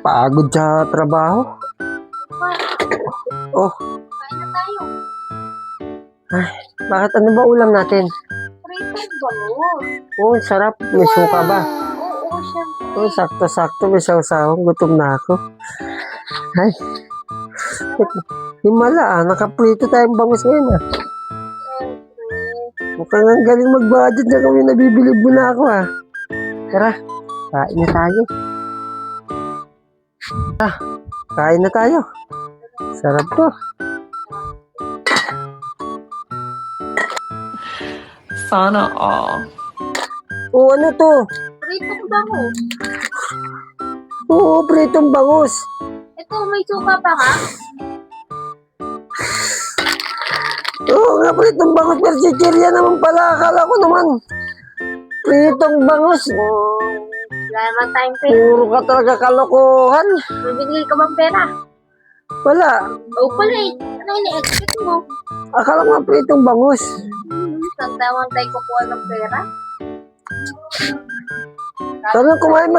Pagod sa trabaho. Oh, Kain na tayo. bakit ano ba ulam natin? Pritong bangus. Oh, sarap. May suka ba? Oo, syempre. Oh, sakto-sakto. May sawsawang. Gutom na ako. Ay, himala nakaprito tayong bangus ngayon Mukhang ang galing mag-budget na kami. Nabibilib mo na ako Tara, kain na tayo. Kain na tayo. Sarap to. Sana all. Oh, ano to? Pritong bangus. Oo, pritong bangus. Ito, may suka pa nga. Oo nga, pritong bangus. Pero chichirya naman pala. Akala ko naman. Pritong bangus. Wala naman tayong pera. Puro ka talaga kalokohan. May binili ka bang pera? Wala. Oo pala eh. Ano ini-expect mo? Akala ko nga pritong bangus. Saan tayo tayo kukuha ng pera? Sana kumain